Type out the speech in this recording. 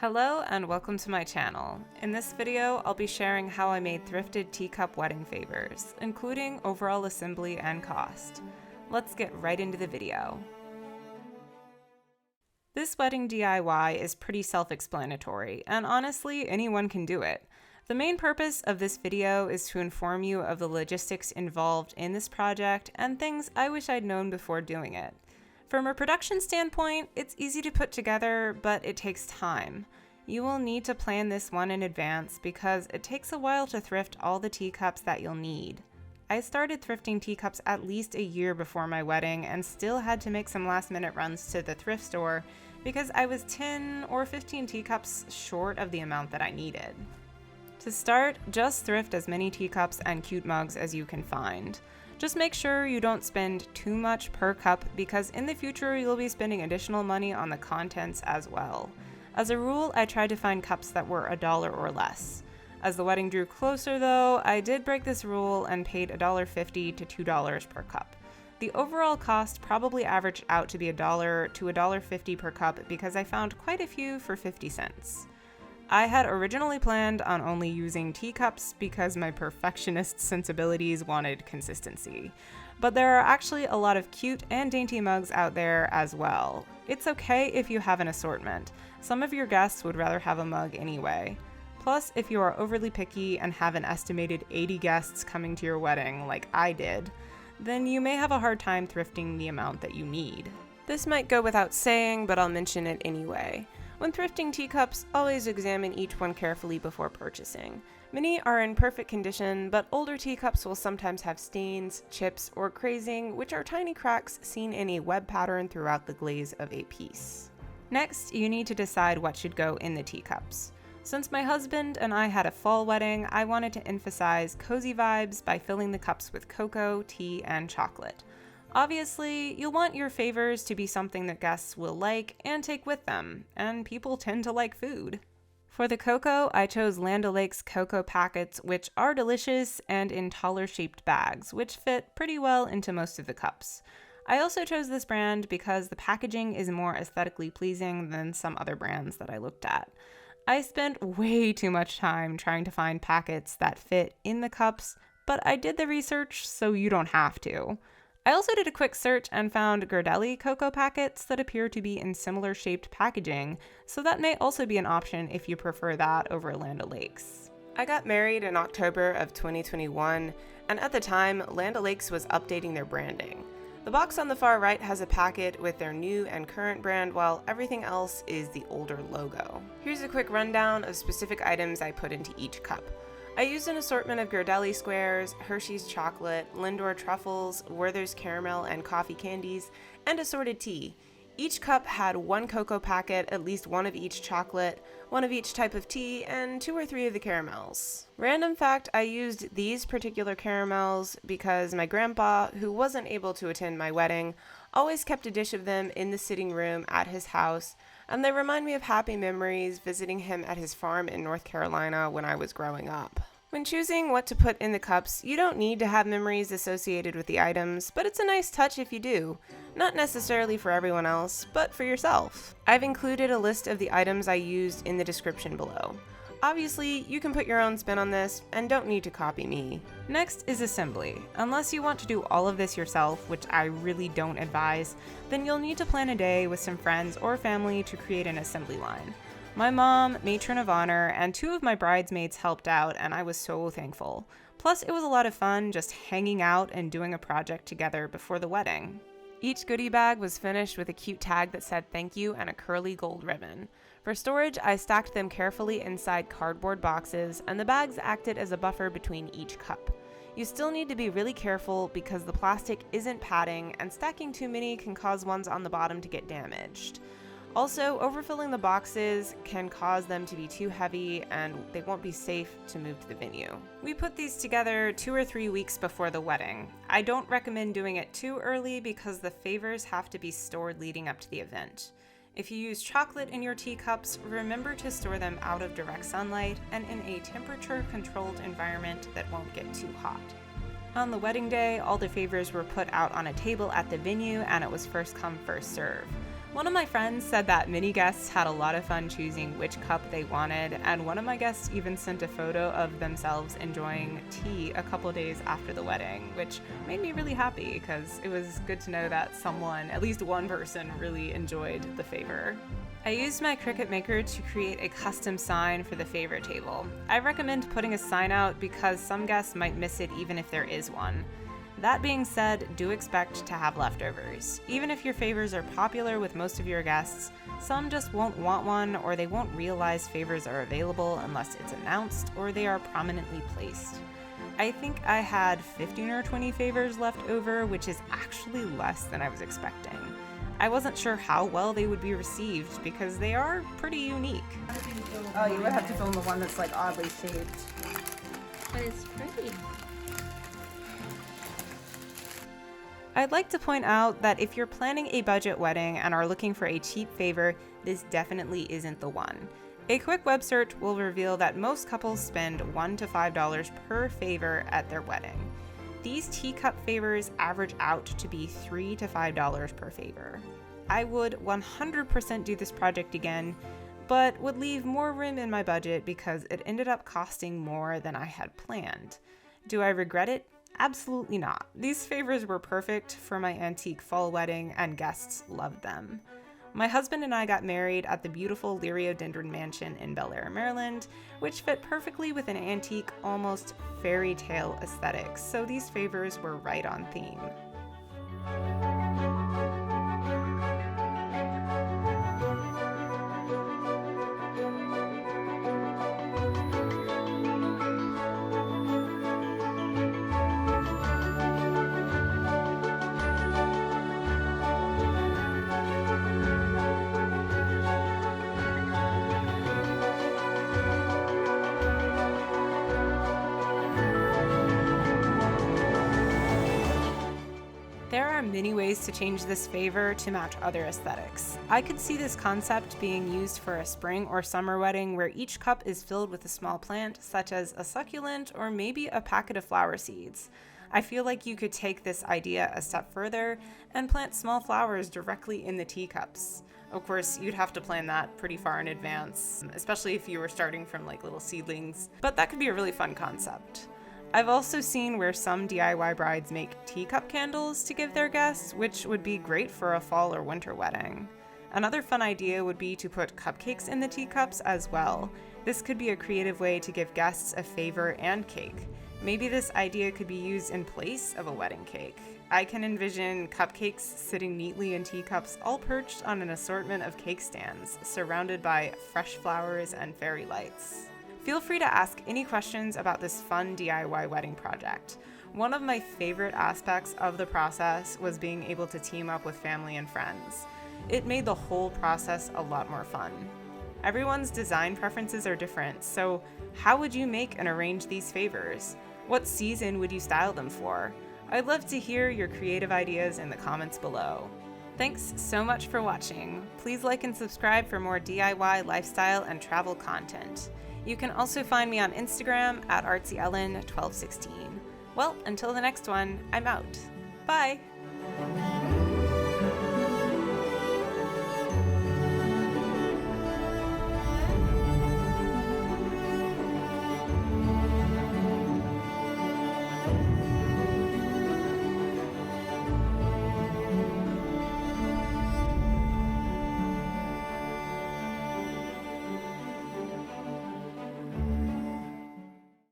Hello and welcome to my channel. In this video, I'll be sharing how I made thrifted teacup wedding favors, including overall assembly and cost. Let's get right into the video. This wedding DIY is pretty self-explanatory, and honestly, anyone can do it. The main purpose of this video is to inform you of the logistics involved in this project and things I wish I'd known before doing it. From a production standpoint, it's easy to put together, but it takes time. You will need to plan this one in advance because it takes a while to thrift all the teacups that you'll need. I started thrifting teacups at least a year before my wedding and still had to make some last-minute runs to the thrift store because I was 10 or 15 teacups short of the amount that I needed. To start, just thrift as many teacups and cute mugs as you can find. Just make sure you don't spend too much per cup because in the future you'll be spending additional money on the contents as well. As a rule, I tried to find cups that were $1 or less. As the wedding drew closer though, I did break this rule and paid $1.50 to $2 per cup. The overall cost probably averaged out to be $1 to $1.50 per cup because I found quite a few for 50 cents. I had originally planned on only using teacups because my perfectionist sensibilities wanted consistency. But there are actually a lot of cute and dainty mugs out there as well. It's okay if you have an assortment. Some of your guests would rather have a mug anyway. Plus, if you are overly picky and have an estimated 80 guests coming to your wedding, like I did, then you may have a hard time thrifting the amount that you need. This might go without saying, but I'll mention it anyway. When thrifting teacups, always examine each one carefully before purchasing. Many are in perfect condition, but older teacups will sometimes have stains, chips, or crazing, which are tiny cracks seen in a web pattern throughout the glaze of a piece. Next, you need to decide what should go in the teacups. Since my husband and I had a fall wedding, I wanted to emphasize cozy vibes by filling the cups with cocoa, tea, and chocolate. Obviously, you'll want your favors to be something that guests will like and take with them, and people tend to like food. For the cocoa, I chose Land O'Lakes cocoa packets, which are delicious and in taller-shaped bags, which fit pretty well into most of the cups. I also chose this brand because the packaging is more aesthetically pleasing than some other brands that I looked at. I spent way too much time trying to find packets that fit in the cups, but I did the research so you don't have to. I also did a quick search and found Ghirardelli cocoa packets that appear to be in similar shaped packaging, so that may also be an option if you prefer that over Land O'Lakes. I got married in October of 2021, and at the time, Land O'Lakes was updating their branding. The box on the far right has a packet with their new and current brand, while everything else is the older logo. Here's a quick rundown of specific items I put into each cup. I used an assortment of Ghirardelli squares, Hersheys chocolate, Lindor Truffles, Werthers Caramel and coffee candies, and assorted tea. Each cup had one cocoa packet, at least one of each chocolate, one of each type of tea, and 2 or 3 of the caramels. Random fact, I used these particular caramels because my grandpa, who wasn't able to attend my wedding, always kept a dish of them in the sitting room at his house, and they remind me of happy memories visiting him at his farm in North Carolina when I was growing up. When choosing what to put in the cups, you don't need to have memories associated with the items, but it's a nice touch if you do. Not necessarily for everyone else, but for yourself. I've included a list of the items I used in the description below. Obviously, you can put your own spin on this and don't need to copy me. Next is assembly. Unless you want to do all of this yourself, which I really don't advise, then you'll need to plan a day with some friends or family to create an assembly line. My mom, matron of honor, and 2 of my bridesmaids helped out, and I was so thankful. Plus, it was a lot of fun just hanging out and doing a project together before the wedding. Each goodie bag was finished with a cute tag that said thank you and a curly gold ribbon. For storage, I stacked them carefully inside cardboard boxes, and the bags acted as a buffer between each cup. You still need to be really careful because the plastic isn't padding, and stacking too many can cause ones on the bottom to get damaged. Also, overfilling the boxes can cause them to be too heavy and they won't be safe to move to the venue. We put these together 2 or 3 weeks before the wedding. I don't recommend doing it too early because the favors have to be stored leading up to the event. If you use chocolate in your teacups, remember to store them out of direct sunlight and in a temperature-controlled environment that won't get too hot. On the wedding day, all the favors were put out on a table at the venue and it was first come, first serve. One of my friends said that many guests had a lot of fun choosing which cup they wanted, and one of my guests even sent a photo of themselves enjoying tea a couple days after the wedding, which made me really happy because it was good to know that someone, at least one person, really enjoyed the favor. I used my Cricut Maker to create a custom sign for the favor table. I recommend putting a sign out because some guests might miss it even if there is one. That being said, do expect to have leftovers. Even if your favors are popular with most of your guests, some just won't want one, or they won't realize favors are available unless it's announced or they are prominently placed. I think I had 15 or 20 favors left over, which is actually less than I was expecting. I wasn't sure how well they would be received because they are pretty unique. Oh, you would have to film the one that's like oddly shaped. But it's pretty. I'd like to point out that if you're planning a budget wedding and are looking for a cheap favor, this definitely isn't the one. A quick web search will reveal that most couples spend $1 to $5 per favor at their wedding. These teacup favors average out to be $3 to $5 per favor. I would 100% do this project again, but would leave more room in my budget because it ended up costing more than I had planned. Do I regret it? Absolutely not. These favors were perfect for my antique fall wedding and guests loved them. My husband and I got married at the beautiful Liriodendron Mansion in Bel Air, Maryland, which fit perfectly with an antique, almost fairy tale aesthetic, so these favors were right on theme. There are many ways to change this favor to match other aesthetics. I could see this concept being used for a spring or summer wedding where each cup is filled with a small plant, such as a succulent or maybe a packet of flower seeds. I feel like you could take this idea a step further and plant small flowers directly in the teacups. Of course, you'd have to plan that pretty far in advance, especially if you were starting from like little seedlings, but that could be a really fun concept. I've also seen where some DIY brides make teacup candles to give their guests, which would be great for a fall or winter wedding. Another fun idea would be to put cupcakes in the teacups as well. This could be a creative way to give guests a favor and cake. Maybe this idea could be used in place of a wedding cake. I can envision cupcakes sitting neatly in teacups, all perched on an assortment of cake stands, surrounded by fresh flowers and fairy lights. Feel free to ask any questions about this fun DIY wedding project. One of my favorite aspects of the process was being able to team up with family and friends. It made the whole process a lot more fun. Everyone's design preferences are different, so how would you make and arrange these favors? What season would you style them for? I'd love to hear your creative ideas in the comments below. Thanks so much for watching. Please like and subscribe for more DIY lifestyle and travel content. You can also find me on Instagram at artsyellen1216. Well, until the next one, I'm out. Bye!